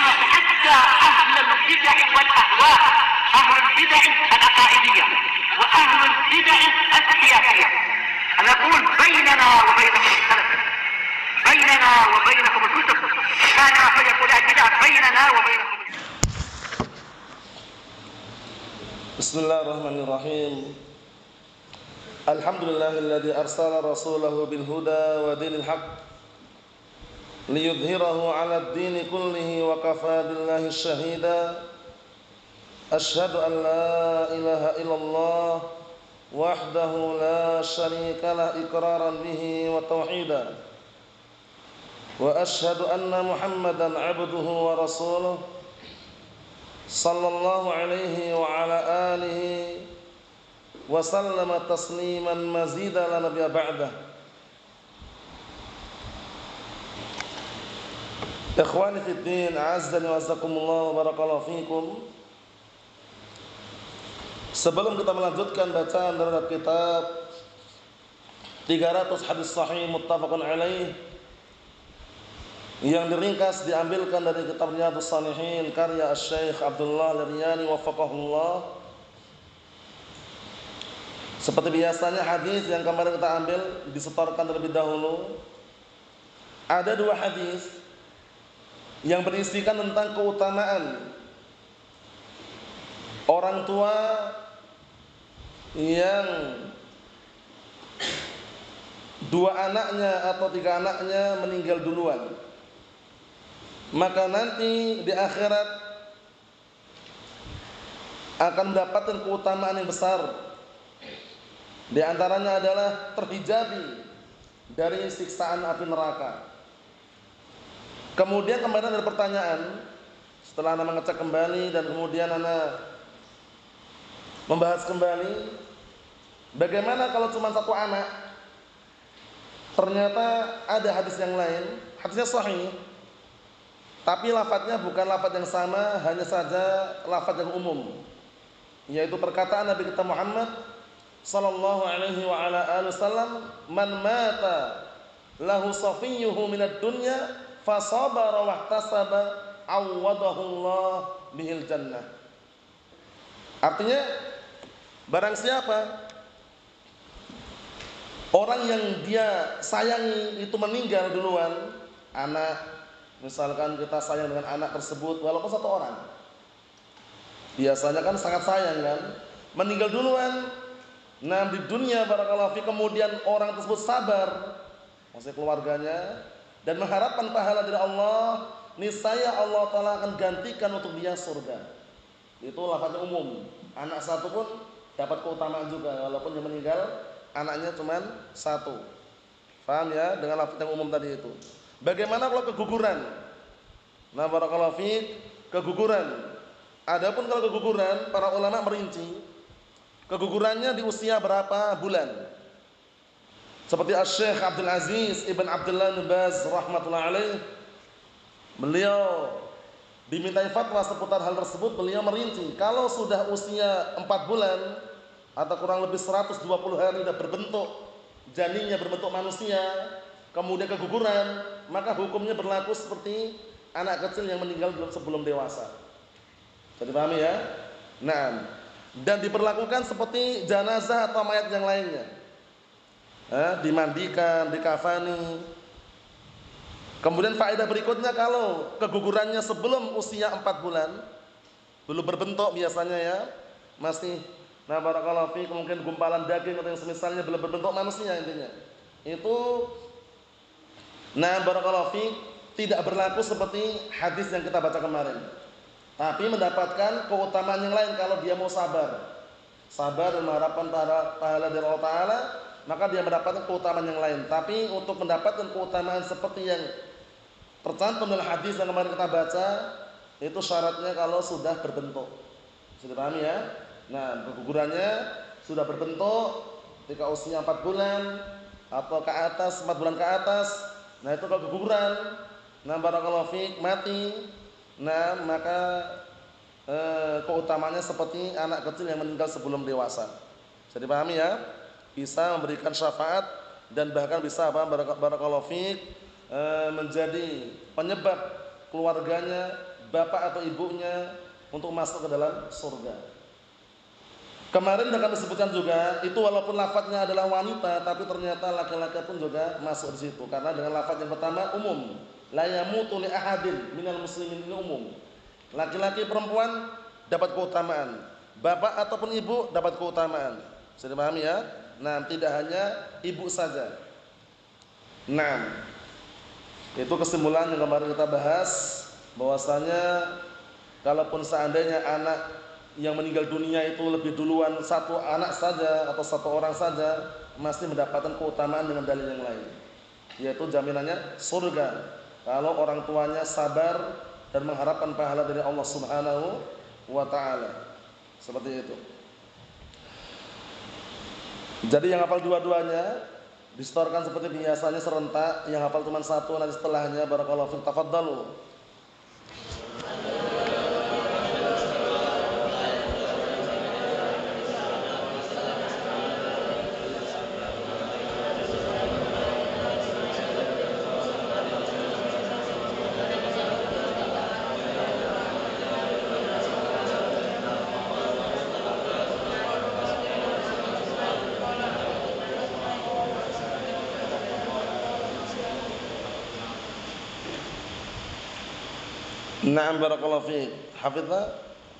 حتى أهل البدع والأهواء، أهل البدع العقائدية وأهل البدع السياسية. أنا أقول بيننا وبينكم السلف، بيننا وبينكم الكتب، كان فيقول البدع بيننا وبينكم. بسم الله الرحمن الرحيم. الحمد لله الذي أرسل رسوله بالهدى ودين الحق ليظهره على الدين كله وكفى بالله شهيدا. أشهد أن لا إله إلا الله وحده لا شريك له إقرارا به وتوحيدا، وأشهد أن محمدا عبده ورسوله صلى الله عليه وعلى آله وسلم تسليما مزيدا لا نبي بعده. Ikhwani fid din, azzani wa azakumullah wa barakallahu fikum. Sebelum kita melanjutkan bacaan terhadap kitab 300 hadis sahih muttafaqun alaih yang diringkas diambilkan dari kitab Riyadhus Shalihin karya Syekh Abdullah Al-Riyani waffaqahullah. Seperti biasanya hadis yang kemarin kita ambil disetorkan terlebih dahulu. Ada dua hadis yang berisikan tentang keutamaan orang tua yang dua anaknya atau tiga anaknya meninggal duluan, maka nanti di akhirat akan mendapatkan keutamaan yang besar. Di antaranya adalah terhijabi dari siksaan api neraka. Kemudian kemarin ada pertanyaan, setelah Anda mengecek kembali dan kemudian Anda membahas kembali, bagaimana kalau cuma satu anak? Ternyata ada hadis yang lain, hadisnya sahih, tapi lafadznya bukan lafadz yang sama, hanya saja lafadz yang umum, yaitu perkataan Nabi kita Muhammad sallallahu alaihi wa ala alihi wasallam, man mata lahu safiyyuhu minad dunya fasabara wahtasaba awwadahu Allah bihil jannah. Artinya barang siapa orang yang dia sayangi itu meninggal duluan, anak, misalkan kita sayang dengan anak tersebut walaupun satu orang, biasanya kan sangat sayang kan, meninggal duluan. Nah di dunia barakallahu fi, kemudian orang tersebut sabar, maksudnya keluarganya, dan mengharapkan pahala dari Allah, niscaya Allah Ta'ala akan gantikan untuk dia surga. Itu lafaznya umum. Anak satu pun dapat keutamaan juga, walaupun yang meninggal anaknya cuma satu. Paham ya? Dengan lafaz yang umum tadi itu. Bagaimana kalau keguguran? Nah barakallahu fiik, keguguran. Adapun kalau keguguran, para ulama merinci kegugurannya di usia berapa bulan. Seperti Syekh Abdul Aziz Ibn Abdullah bin Baz rahmatullah alaih, beliau dimintai fatwa seputar hal tersebut. Beliau merinci kalau sudah usia 4 bulan atau kurang lebih 120 hari sudah berbentuk, janinnya berbentuk manusia, kemudian keguguran, maka hukumnya berlaku seperti anak kecil yang meninggal sebelum dewasa. Jadi pahami ya? Nah, dan diperlakukan seperti jenazah atau mayat yang lainnya. Dimandikan, dikafani. Kemudian faedah berikutnya, kalau kegugurannya sebelum usia 4 bulan, belum berbentuk biasanya ya, masih barakallahu fi, mungkin gumpalan daging atau yang semisalnya, belum berbentuk manusia intinya. Itu barakallahu fi, tidak berlaku seperti hadis yang kita baca kemarin. Tapi mendapatkan keutamaan yang lain kalau dia mau sabar. Sabar dan mengharapkan pahala dari Allah Ta'ala, maka dia mendapatkan keutamaan yang lain. Tapi untuk mendapatkan keutamaan seperti yang tercantum dalam hadis yang kemarin kita baca, itu syaratnya kalau sudah berbentuk. Sudah paham ya? Nah, kegugurannya sudah berbentuk ketika usia 4 bulan atau ke atas, 4 bulan ke atas. Nah, itu kalau keguguran, barakallahu fiik, mati, maka keutamanya seperti anak kecil yang meninggal sebelum dewasa. Bisa dipahami ya? Bisa memberikan syafaat dan bahkan bisa barakallahu fiik, menjadi penyebab keluarganya bapak atau ibunya untuk masuk ke dalam surga. Kemarin sudah kami sebutkan juga, itu walaupun lafadznya adalah wanita, tapi ternyata laki-laki pun juga masuk di situ. Karena dengan lafadz yang pertama umum, la yamutu li ahadin minal muslimin, ini umum. Laki-laki perempuan dapat keutamaan, bapak ataupun ibu dapat keutamaan. Bisa dipahami ya? Nah, tidak hanya ibu saja. Nah, itu kesimpulan yang kemarin kita bahas, bahwasanya kalaupun seandainya anak yang meninggal dunia itu lebih duluan satu anak saja atau satu orang saja, masih mendapatkan keutamaan dengan dalil yang lain, yaitu jaminannya surga kalau orang tuanya sabar dan mengharapkan pahala dari Allah Subhanahu wa taala. Seperti itu. Jadi yang hafal dua-duanya distorkan seperti biasanya serentak, yang hafal cuma satu nanti setelahnya barakallahu fiik, tafadhalu. Na'am barakallahu fiik. Hafidha?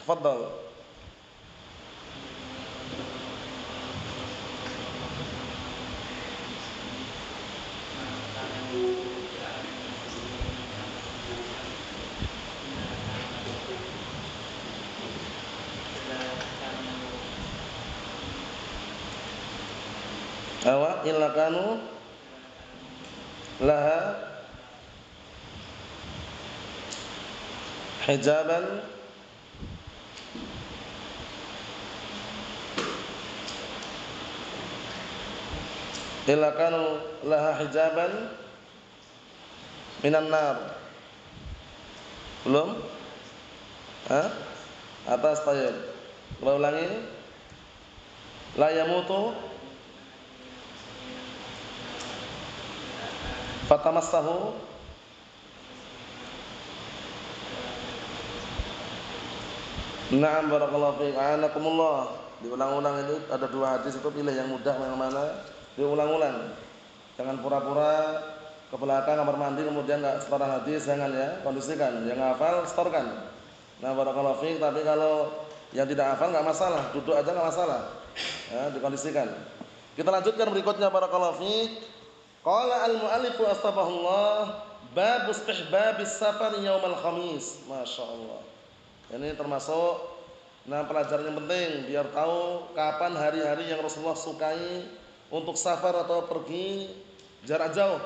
Tafadhal. Awa illa kanu laha hijaban illa kanu laha hijaban minan nar. Belum? Hah? Atas tayyib. Kita ulangi. La yamutu fatamassahu Na'am barakallahu fiik. Anakumullah. Diulang-ulang itu ada dua hadis, itu pilih yang mudah yang mana. Diulang-ulang. Jangan pura-pura ke belakang kamar mandi kemudian enggak setor hadis, jangan ya. Kondisikan. Yang hafal setorkan. Nah barakallahu fiik, tapi kalau yang tidak hafal enggak masalah, duduk aja enggak masalah. Ya, dikondisikan. Kita lanjutkan berikutnya barakallahu fiik. Qala al-mu'allif astagfirullah, bab istihbabis safar yaumal khamis. Masyaallah. Ini termasuk pelajaran yang penting biar tahu kapan hari-hari yang Rasulullah sukai untuk safar atau pergi jarak jauh.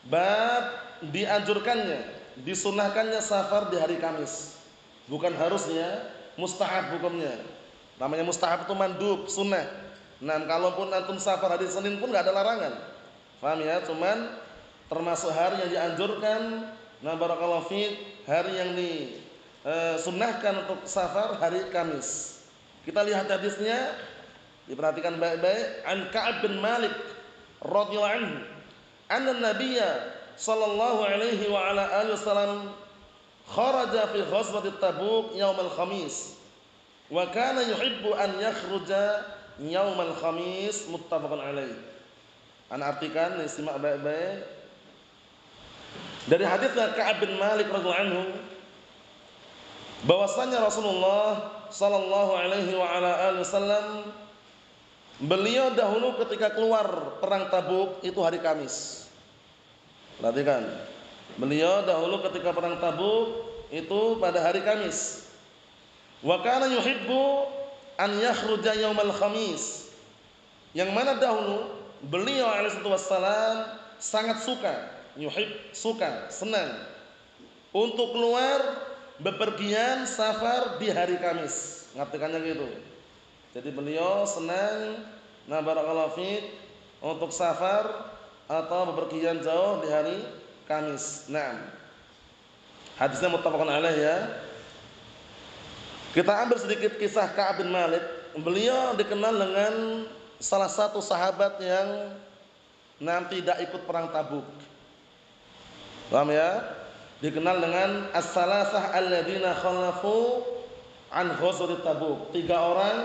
Bab dianjurkannya, disunahkannya safar di hari Kamis. Bukan harusnya, mustahab hukumnya. Namanya mustahab itu mandub, sunnah. Nah, kalaupun antum safar hari Senin pun enggak ada larangan. Paham ya? Cuman termasuk hari yang dianjurkan, nah barakallahu fiik, hari yang sunnahkan untuk safar hari Kamis. Kita lihat hadisnya, diperhatikan baik-baik. An Ka'ab bin Malik radhiyallahu anhu, anna Nabiyya sallallahu alaihi wa ala alihi wasallam kharaja fi ghazwati Tabuk yaumal Khamis wa kana yuhibbu an yakhruja yaumal Khamis, muttafaqun alaih. Ana artikan, simak baik-baik. Dari hadisnya Ka'ab bin Malik radhiyallahu anhu, bahwasanya Rasulullah sallallahu alaihi wa ala alihi wasallam beliau dahulu ketika keluar perang Tabuk itu hari Kamis. Perhatikan. Beliau dahulu ketika perang Tabuk itu pada hari Kamis. Wa kana yuhibbu an yakhruja yaumal Khamis. Yang mana dahulu beliau alaihi wassalam sangat suka, suka, senang untuk keluar bepergian safar di hari Kamis. Ngartikannya gitu. Jadi beliau senang, nah barakallahu fiik, untuk safar atau bepergian jauh di hari Kamis. Nah, hadisnya muttafaqun alaih ya. Kita ambil sedikit kisah Ka'ab bin Malik. Beliau dikenal dengan salah satu sahabat yang tidak ikut perang Tabuk. Paham ya? dikenal dengan as-salasah alladzina khalafu an ghazwat Tabuk. 3 orang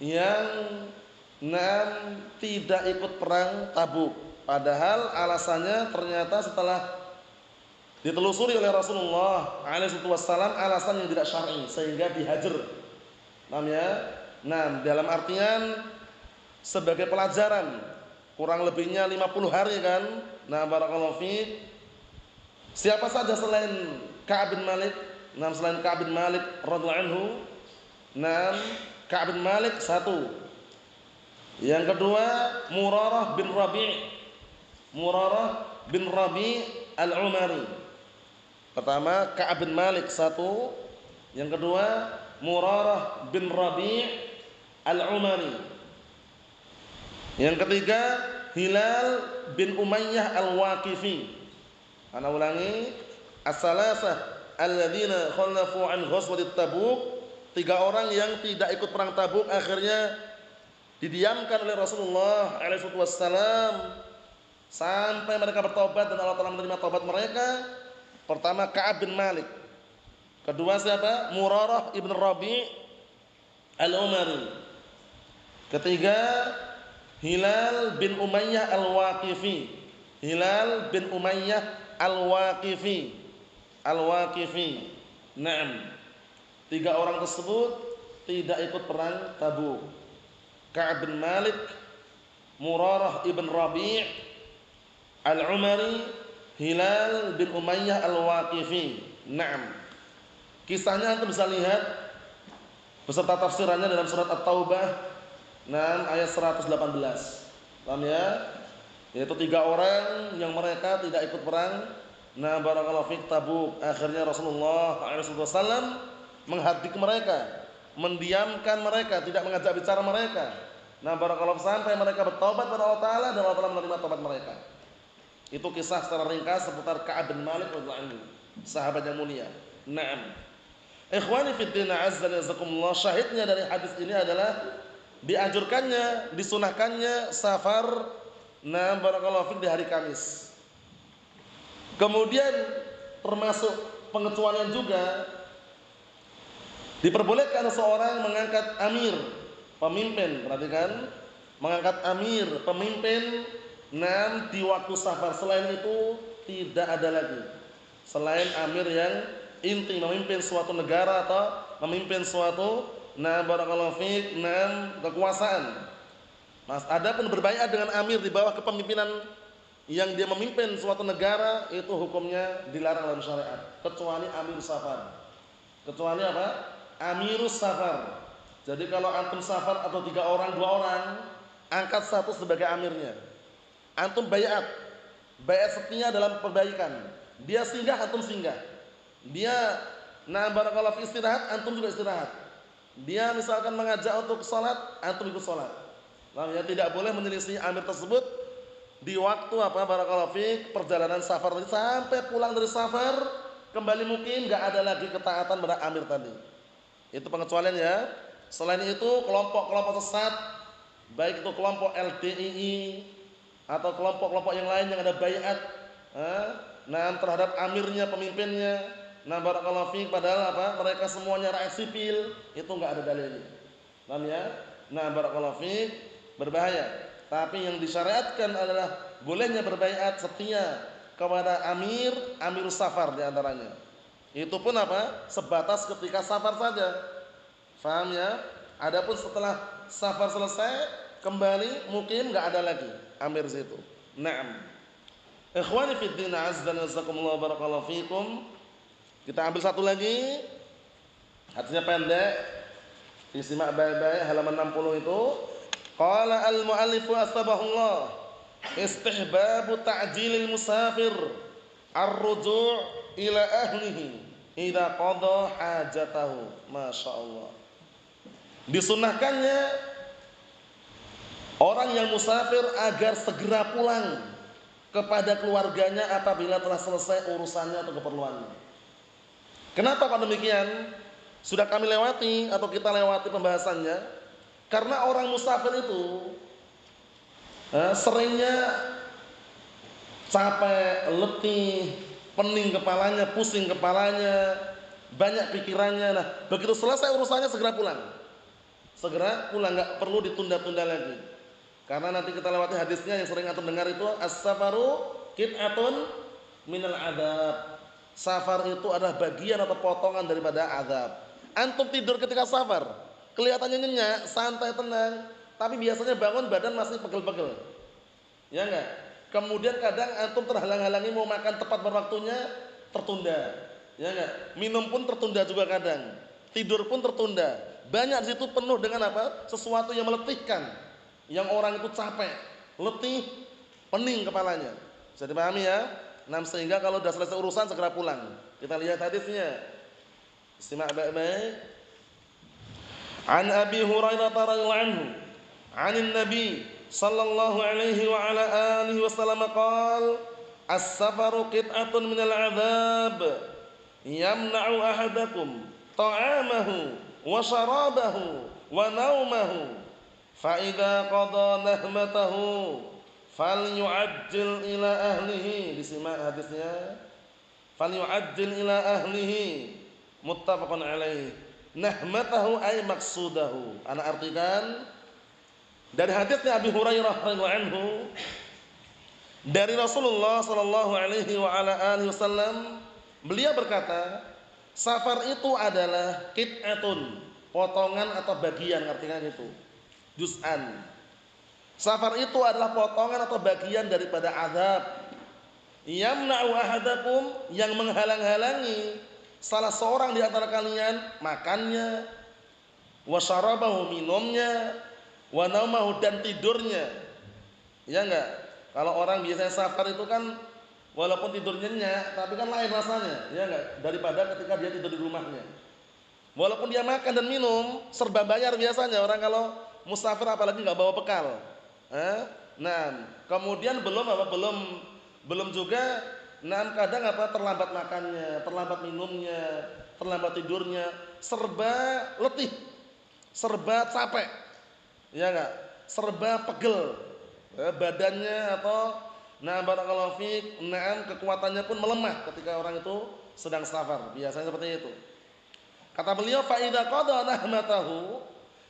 yang tidak ikut perang Tabuk. Padahal alasannya ternyata setelah ditelusuri oleh Rasulullah alaihi wasallam alasan yang tidak syar'i sehingga dihajar. Dalam artian sebagai pelajaran, kurang lebihnya 50 hari kan. Barakallahu fiik. Siapa saja selain Ka'ab bin Malik, selain Ka'ab bin Malik radhiyallahu anhu, Ka'ab bin Malik satu. Yang kedua Murarah bin Rabi' al-Umari. Pertama Ka'ab bin Malik satu, yang kedua Murarah bin Rabi' al-Umari. Yang ketiga Hilal bin Umayyah al-Waqifi. Ana ulangi, as-salasah alladzina khalafu an ghazwat Tabuk. 3 orang yang tidak ikut perang Tabuk akhirnya didiamkan oleh Rasulullah alaihi wasallam sampai mereka bertobat dan Allah Taala menerima taubat mereka. Pertama Ka'ab bin Malik. Kedua siapa? Murarah ibn Rabi' al-Umari. Ketiga Hilal bin Umayyah al-Waqifi. Hilal bin Umayyah al-Waqifi. Naam. 3 orang tersebut tidak ikut perang Tabuk. Ka'ab bin Malik, Murarah ibn Rabi' al-Umari, Hilal bin Umayyah al-Waqifi. Naam. Kisahnya antum bisa lihat beserta tafsirannya dalam surat At-Taubah ayat 118. Paham ya? Yaitu 3 orang yang mereka tidak ikut perang barakallahu fiik Tabuk. Akhirnya Rasulullah SAW menghardik mereka, mendiamkan mereka, tidak mengajak bicara mereka. Barakallahu sampai mereka bertaubat kepada Allah Taala dan Allah Taala menerima taubat mereka. Itu kisah secara ringkas seputar Ka'ab bin Malik radhiyallahu anhu, sahabat yang mulia. Naam. Ikhwani fid din, azza wa jazakumullah, syahidnya dari hadis ini adalah dianjurkannya, disunahkannya safar barakallahu fiik di hari Kamis. Kemudian termasuk pengecualian juga diperbolehkan seorang mengangkat amir, pemimpin, perhatikan, mengangkat amir, pemimpin di waktu safar. Selain itu tidak ada lagi. Selain amir yang inti memimpin suatu negara atau memimpin suatu barakallahu fiik kekuasaan. Adapun berbaiat dengan amir di bawah kepemimpinan yang dia memimpin suatu negara, itu hukumnya dilarang dalam syariat, kecuali amir safar. Kecuali apa? Amirus safar. Jadi kalau antum safar atau 3 orang, 2 orang, angkat satu sebagai amirnya. Antum baiat setia dalam perbaikan. Dia singgah, antum singgah. Dia barakallahu fi istirahat, antum juga istirahat. Dia misalkan mengajak untuk salat, antum ikut salat. Ya, tidak boleh menyelisih amir tersebut di waktu barakallahu fi perjalanan safar tadi, sampai pulang dari safar kembali mukim, enggak ada lagi ketaatan pada amir tadi. Itu pengecualian ya. Selain itu kelompok-kelompok sesat, baik itu kelompok LDII atau kelompok-kelompok yang lain yang ada baiat terhadap amirnya, pemimpinnya, barakallahu fiik, padahal mereka semuanya rakyat sipil, itu enggak ada dalilnya. Paham ya? Barakallahu fiik, berbahaya. Tapi yang disyariatkan adalah bolehnya berbaiat setia kepada amirus safar di antaranya. Itu pun sebatas ketika safar saja. Paham ya? Adapun setelah safar selesai kembali mukim, enggak ada lagi amir situ. Naam. Ikhwani fid din, azza wa jazakumullah, barakallahu fikum. Kita ambil satu lagi. Hadisnya pendek. Disimak baik-baik halaman 60 itu. Qala al-mu'allifu asbahullah, istihbabu ta'jilil musafir ar-ruju' ila ahlihi idza qada hajatahu. Masyaallah. Disunnahkannya orang yang musafir agar segera pulang kepada keluarganya apabila telah selesai urusannya atau keperluannya. Kenapa kok demikian? Sudah kami lewati atau kita lewati pembahasannya. Karena orang musafir itu seringnya capek, letih, pening kepalanya, pusing kepalanya, banyak pikirannya. Nah, begitu selesai urusannya segera pulang. Segera pulang, nggak perlu ditunda-tunda lagi. Karena nanti kita lewati hadisnya yang sering antum dengar itu as-safaru qit'atun minal adab. Safar itu adalah bagian atau potongan daripada azab. Antum tidur ketika safar, kelihatannya nyenyak, santai, tenang, tapi biasanya bangun badan masih pegel-pegel. Ya enggak? Kemudian kadang antum terhalang-halangi mau makan tepat berwaktunya, tertunda. Ya enggak? Minum pun tertunda juga kadang. Tidur pun tertunda. Banyak di situ penuh dengan apa? Sesuatu yang meletihkan. Yang orang itu capek, letih, pening kepalanya. Bisa dipahami ya? Nah, sehingga kalau sudah selesai urusan segera pulang. Kita lihat hadisnya. Istimak baik-baik. An Abi Hurairah radhiyallahu anhu, 'anil Nabi sallallahu alaihi wa ala alihi wasallam qala, as-safaru qit'atun minal 'adzab, yamna'u ahadakum ta'amahu wa syarabahu wa naumahu, fa idza qada nahmatahu falyu'ajjil ila ahlihi. Disimak hadisnya. Falyu'ajjil ila ahlihi, muttafaqun alaih. Nahmatahu ay maqsudahu. Ana artikan dari hadisnya Abi Hurairah radhiyallahu anhu dari Rasulullah sallallahu alaihi wa ala alihi wasallam, beliau berkata, safar itu adalah qit'atun, potongan atau bagian, artinya itu juz'an. Safar itu adalah potongan atau bagian daripada azab. Yamna'u ahadakum, yang menghalang-halangi salah seorang di antara kalian makannya, wa syarabahu, minumnya, wa naumahu, dan tidurnya. Ya enggak? Kalau orang biasanya safar itu kan walaupun tidurnya nyenyak, tapi kan lain rasanya, ya enggak? Daripada ketika dia tidur di rumahnya. Walaupun dia makan dan minum serba bayar biasanya orang kalau musafir, apalagi enggak bawa bekal. Nah, kemudian belum juga, nah kadang apa, terlambat makannya, terlambat minumnya, terlambat tidurnya, serba letih, serba capek, ya enggak, serba pegel, badannya atau nah barakallahu fiik, nah kekuatannya pun melemah ketika orang itu sedang safar, biasanya seperti itu. Kata beliau, fa idza qada nahmatahu,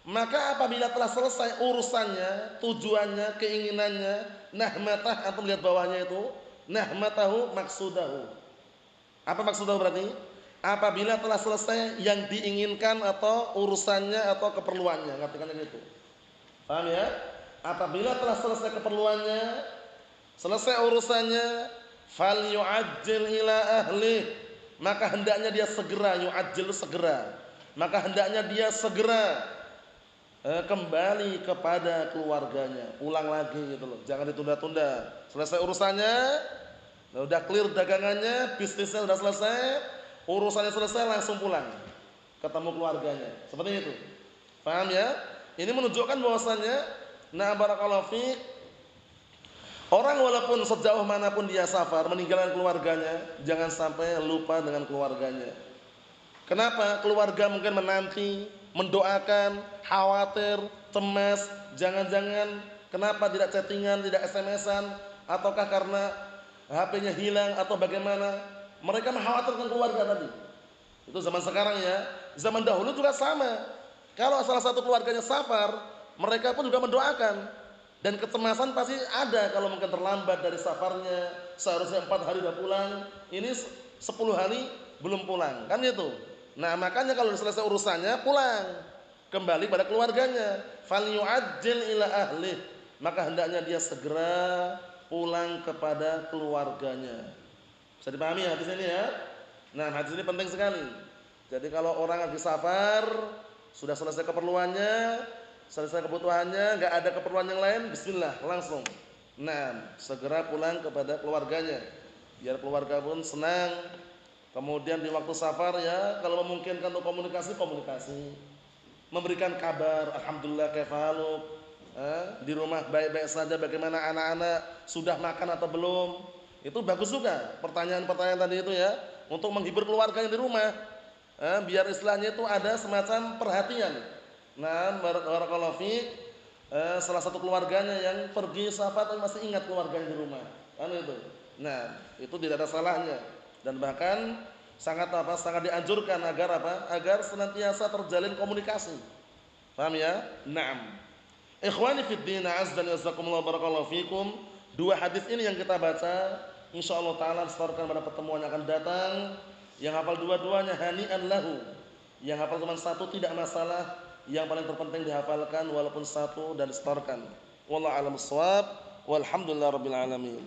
maka apabila telah selesai urusannya, tujuannya, keinginannya, nahmatah, atau lihat bawahnya itu, nahmatahu maksudahu. Apa maksudahu berarti? Apabila telah selesai yang diinginkan atau urusannya atau keperluannya, ngartikan gitu. Paham ya? Apabila telah selesai keperluannya, selesai urusannya, falyu'ajjil ila ahli, maka hendaknya dia segera, yu'ajjil segera, maka hendaknya dia segera kembali kepada keluarganya, pulang lagi gitu loh, jangan ditunda-tunda. Selesai urusannya, udah clear dagangannya, bisnisnya udah selesai, urusannya selesai, langsung pulang ketemu keluarganya, seperti itu. Paham ya? Ini menunjukkan bahwasannya, nah barakallahu fiik, orang walaupun sejauh manapun dia safar meninggalkan keluarganya, jangan sampai lupa dengan keluarganya. Kenapa? Keluarga mungkin menanti, mendoakan, khawatir, cemas, jangan-jangan kenapa tidak chattingan, tidak SMS-an, ataukah karena HP-nya hilang atau bagaimana? Mereka mengkhawatirkan keluarga tadi. Itu zaman sekarang ya. Zaman dahulu juga sama. Kalau salah satu keluarganya safar, mereka pun juga mendoakan. Dan kecemasan pasti ada kalau mungkin terlambat dari safarnya, seharusnya 4 hari sudah pulang, ini 10 hari belum pulang, kan itu. Nah, makanya kalau selesai urusannya pulang kembali pada keluarganya. Falyu'ajjil ila ahli, maka hendaknya dia segera pulang kepada keluarganya. Bisa dipahami hadis ini ya? Nah, hadis ini penting sekali. Jadi kalau orang lagi safar, sudah selesai keperluannya, selesai kebutuhannya, nggak ada keperluan yang lain, bismillah langsung. Nah, segera pulang kepada keluarganya, biar keluarga pun senang. Kemudian di waktu safar ya, kalau memungkinkan untuk komunikasi, memberikan kabar, alhamdulillah kaifahaluk, di rumah baik-baik saja, bagaimana anak-anak, sudah makan atau belum, itu bagus juga pertanyaan-pertanyaan tadi itu ya, untuk menghibur keluarganya di rumah, biar istilahnya itu ada semacam perhatian. Nah, barakallahu fiik, salah satu keluarganya yang pergi safar tapi masih ingat keluarganya di rumah, kan itu. Nah, itu tidak ada salahnya. Dan bahkan sangat sangat dianjurkan agar agar senantiasa terjalin komunikasi. Paham ya? Naam. Ikhwani fid din, azza wa jazakumullah, barakallahu fikum. Dua hadis ini yang kita baca, insyaallah taala disetorkan pada pertemuan yang akan datang. Yang hafal dua-duanya hani'an lahu. Yang hafal cuma satu tidak masalah. Yang paling terpenting dihafalkan walaupun satu dan disetorkan. Wallahu a'lam bissawab. Walhamdulillahirabbil alamin.